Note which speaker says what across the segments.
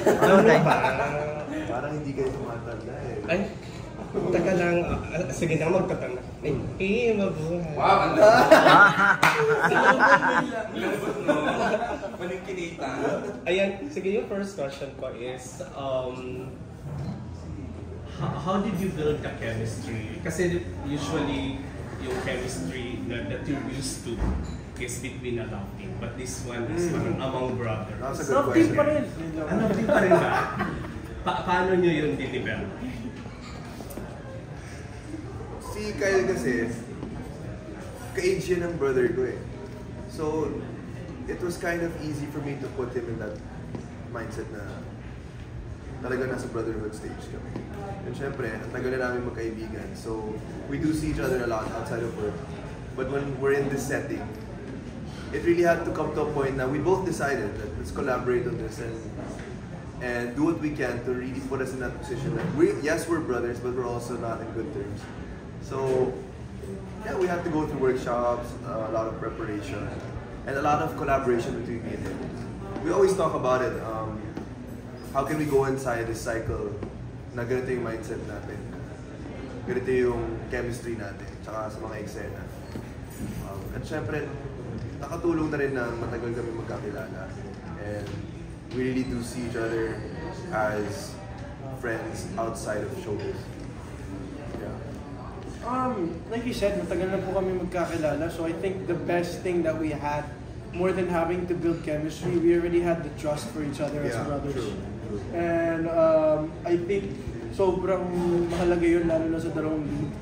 Speaker 1: Ano ba?
Speaker 2: Parang hindi kayo tumatanda eh.
Speaker 1: Ay, taka lang. Sige na, magtatanda. Ay, mabuhay.
Speaker 3: Wow, ang labot mo. Maling kinita.
Speaker 1: Ayan, sige, yung first question ko is, how did you build the chemistry? Kasi usually, yung chemistry that you're used to is between a love team. But this one is parang among brothers.
Speaker 2: That's a good
Speaker 4: Love
Speaker 2: question.
Speaker 4: team pa rin.
Speaker 1: Love team pa rin ba? Paano nyo yun dinibel?
Speaker 2: Si Kyle kasi, ka-age yun ng brother ko eh. So, it was kind of easy for me to put him in that mindset na talaga nasa brotherhood stage kami. And syempre, ang tagal na namin magkaibigan. So, we do see each other a lot outside of work. But when we're in this setting, it really had to come to a point na we both decided that let's collaborate on this and do what we can to really put us in that position that we're brothers, but we're also not in good terms. So, yeah, we had to go through workshops, a lot of preparation, and a lot of collaboration between me and him. We always talk about it. How can we go inside this cycle na ganito yung mindset natin, ganito yung chemistry natin, tsaka sa mga eksena. At syempre, nakatulong na rin na matagal kami magkakilala. And we really do see each other as friends outside of showbiz. Yeah.
Speaker 4: Like you said, matagal na po kami magkakilala. So I think the best thing that we had, more than having to build chemistry, we already had the trust for each other as brothers.
Speaker 2: True.
Speaker 4: And I think sobrang mahalaga yun, lalo na sa dalawang lead.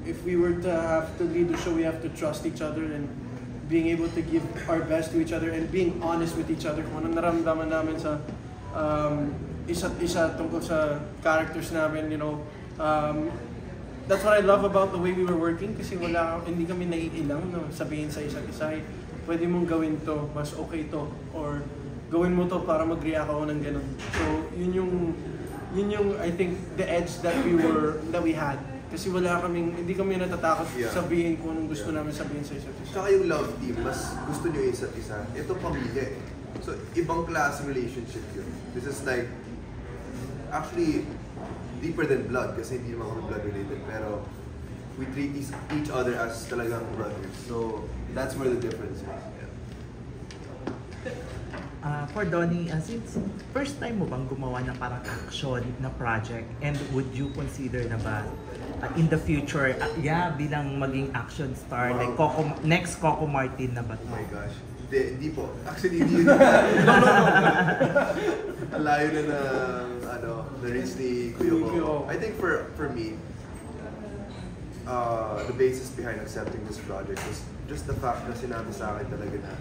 Speaker 4: If we were to have to lead the show, we have to trust each other and being able to give our best to each other and being honest with each other kung anong naramdaman namin sa isa't isa tungkol sa characters namin, you know. That's what I love about the way we were working kasi hindi kami naiilang no, sabihin sa isa't isa, pwede mong gawin to, mas okay to, or gawin mo to para mag-react ako ng ganun. So, yun yung I think the edge that we had. Kasi hindi kami natatakot sabihin kung anong gusto namin sabihin sa isa't isa.
Speaker 2: Tsaka yung love team, mas gusto nyo isa't isa. Ito pamilya eh. So, ibang class relationship yun. This is like, actually, deeper than blood kasi hindi naman kami blood related. Pero, we treat each other as talagang brothers. So, that's where the difference is.
Speaker 5: For Donnie, since first time mo bang gumawa ng parang action na project, and would you consider na ba in the future, bilang maging action star, like next Coco Martin na ba?
Speaker 2: Oh my gosh. Hindi po. Actually, hindi yun. No. Alayo na na-reach ni Kuya Ko. I think for me, the basis behind accepting this project was just the fact na sinabi sa akin talaga na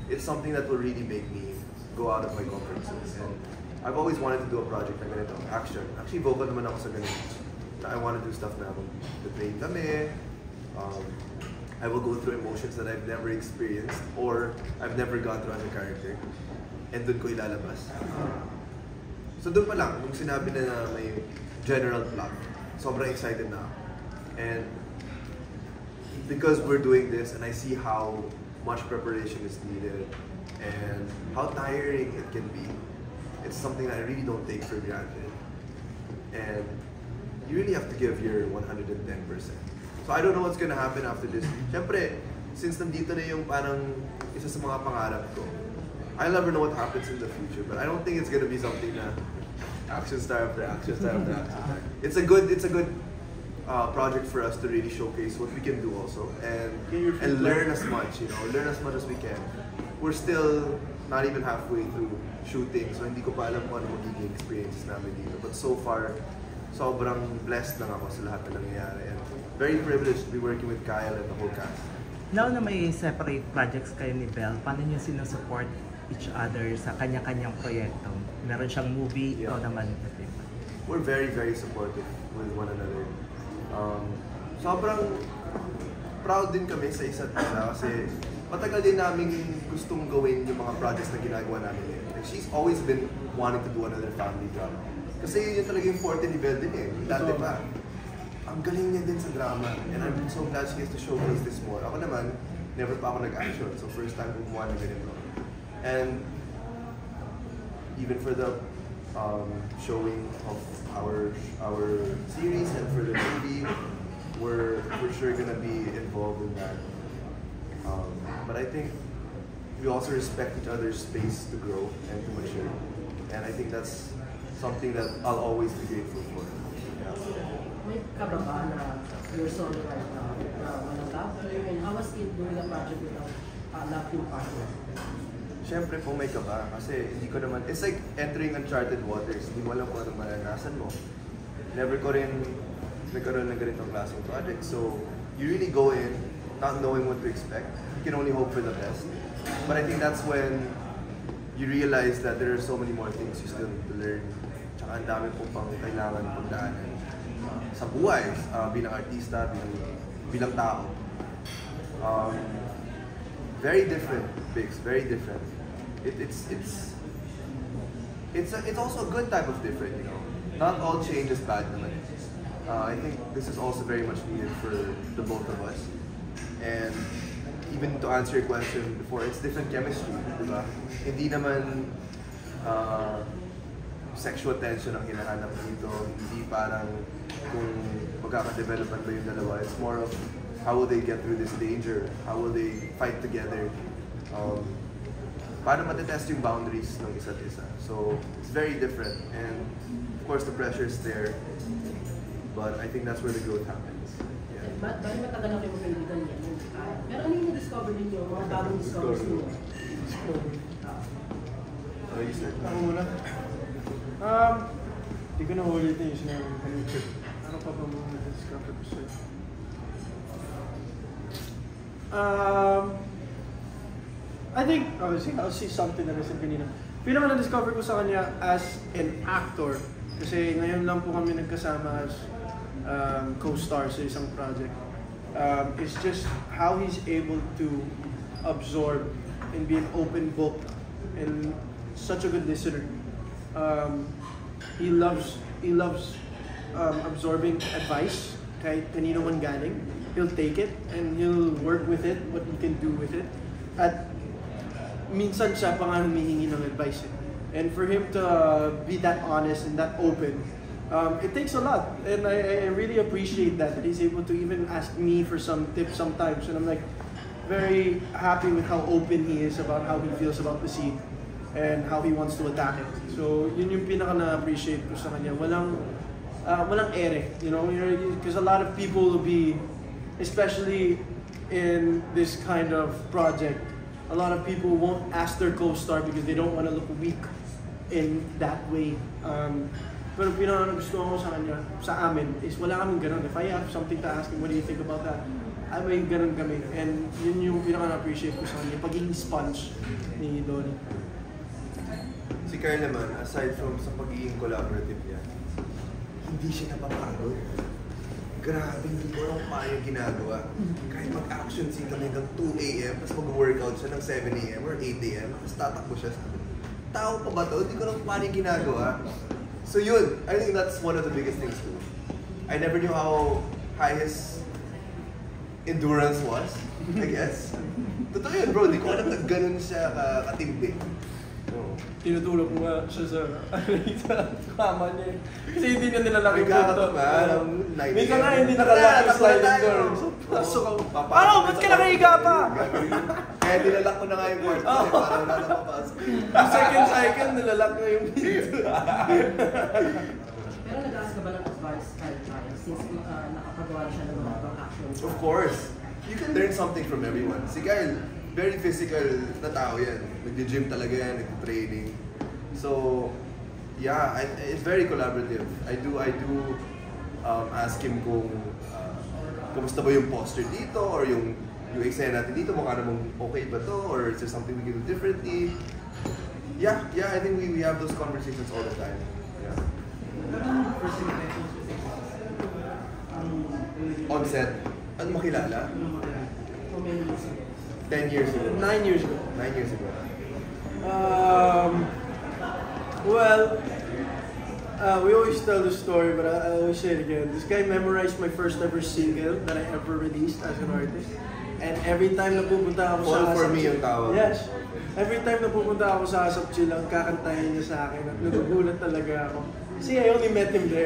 Speaker 2: it's something that will really make me go out of my comfort zone. And I've always wanted to do a project na ganito, action. Actually, vocal naman ako sa ganito. I want to do stuff na train kami. I will go through emotions that I've never experienced or I've never gone through as a character. And doon ko ilalabas. So doon pa lang, nung sinabi na may general plot, sobrang excited na ako. And because we're doing this and I see how much preparation is needed and how tiring it can be, it's something that I really don't take for granted. And you really have to give your 110%. So I don't know what's gonna happen after this. Siyempre, since nandito na yung parang isa sa mga pangarap ko, I'll never know what happens in the future, but I don't think it's gonna be something na action star after action star after action star. It's a good project for us to really showcase what we can do also and learn as much, learn as much as we can. We're still not even halfway through shooting, so hindi ko pa alam kung ano magiging experiences namin dito. But so far, sobrang blessed lang ako sa lahat na nangyayari. And very privileged to be working with Kyle and the whole cast.
Speaker 5: Now na may separate projects kayo ni Belle, paano niyo sinusupport each other sa kanya-kanyang proyekto? Meron siyang movie, ikaw naman.
Speaker 2: We're very, very supportive with one another. Sobrang proud din kami sa isa't isa kasi matagal din namin gustong gawin yung mga projects na ginagawa namin ngayon. Like, she's always been wanting to do another family drama. Kasi yun talaga yung forte ni Belle din eh. Dati pa. Ang galing niya din sa drama. And I'm so glad she gets to showcase this more. Ako naman, never pa ako nag-action. So first time gumawa na ganito. And even for the showing of our series and for the movie, we're sure gonna be involved in that. But I think we also respect each other's space to grow and to mature, and I think that's something that I'll always be grateful for. Yeah.
Speaker 6: May kababa na your solo right now na walang love team, and how was it doing a project without love team partner?
Speaker 2: Siyempre po may kaba kasi hindi ko naman, it's like entering uncharted waters. Hindi mo alam kung anong maranasan mo. Never ko rin nagkaroon ng ganitong klaseng project. So, you really go in not knowing what to expect. You can only hope for the best. But I think that's when you realize that there are so many more things you still need to learn. Tsaka ang dami po pang kailangan pagdaanan sa buhay, bilang artista, bilang tao. Very different, Biggs, very different. It's also a good type of different, you know. Not all change is bad naman. I think this is also very much needed for the both of us. And even to answer your question before, it's different chemistry, diba? Hindi naman sexual tension ang hinahanap dito. Hindi parang kung magkaka-developan ba yung dalawa. It's more of how will they get through this danger? How will they fight together? Paano matetest yung boundaries ng isa't isa. So, it's very different. And of course, the pressure is there. But I think that's where the growth happens. Yeah.
Speaker 6: Bali matagal na kayo magkaibigan niya. Pero ano yung na-discover ninyo? Mga bagong discoveries ninyo?
Speaker 2: You start.
Speaker 4: Ako muna. Hindi ko na ulitin yung sinabi ko kanina. Ano pa ba mga na-discover ko sa'yo? I think, obviously, I'll see something na nasin kanina. Pinaka na-discover ko sa kanya as an actor. Kasi ngayon lang po kami nagkasama as co-stars sa isang project. It's just how he's able to absorb and be an open book and such a good listener. He loves absorbing advice kahit kanino man galing. He'll take it and he'll work with it, what he can do with it. At minsan siya pa nga humihingi ng advice. And for him to be that honest and that open, it takes a lot. And I really appreciate that he's able to even ask me for some tips sometimes. And I'm like very happy with how open he is about how he feels about the scene and how he wants to attack it. So yun yung pinaka na-appreciate ko sa kanya. Walang ere, you know, because a lot of people will be, especially in this kind of project, a lot of people won't ask their co-star because they don't want to look weak in that way. Pero pinaka-gusto ko sa kanya, sa amin, is wala kaming ganun. If I have something to ask him, what do you think about that? Ay, may ganun kami. And yun yung pinaka-appreciate ko sa kanya, pagiging sponge ni Donnie.
Speaker 2: Si Kyle naman, aside from sa pagiging collaborative niya, hindi siya napapagod. Grabe, hindi ko alam paano yung ginagawa. Kahit mag-action scene kami hanggang 2 a.m. tapos mag-workout siya ng 7 a.m. or 8 a.m. tapos tatakbo siya. Tao pa ba to? Hindi ko alam paano yung ginagawa. So yun, I think that's one of the biggest things too. I never knew how high his endurance was, I guess. Totoo yun bro, hindi ko alam na ganun siya katimbig.
Speaker 4: Tinutulog mo nga siya sa kama niya. Kasi hindi niya nilalaki yung punto. Minsan nga hindi nakalaki yung sliding door. So, pasok ako. Ano? Ba't ka nakahiga pa?
Speaker 2: Kaya nilalak ko na nga yung kwarto kasi parang wala na papasok.
Speaker 4: Yung second cycle, nilalak na yung pinto.
Speaker 6: Pero nag-ask ka ba ng advice kahit tayo since nakapagawa siya ng mga action?
Speaker 2: Of course. You can learn something from everyone. Si Kyle, very physical na tao yan. Nag-gym talaga yan, nag-training. So, yeah, it's very collaborative. I do ask him kung kumusta ba yung posture dito or yung eksena natin dito, mukha namang okay ba to or is there something we can do differently? Yeah, I think we have those conversations all the time. Yeah. On set, ano makilala? 10 years ago.
Speaker 4: 9 years ago.
Speaker 2: 9 years ago.
Speaker 4: Well, we always tell the story, but I always say it again. This guy memorized my first ever single that I ever released as an artist. And every time na pupunta ako
Speaker 2: All for me yung tawag.
Speaker 4: Yes. Every time na pupunta ako sa Asap Chill, ang kakantahin niya sa akin at nagugulat talaga ako. See, I only met him there.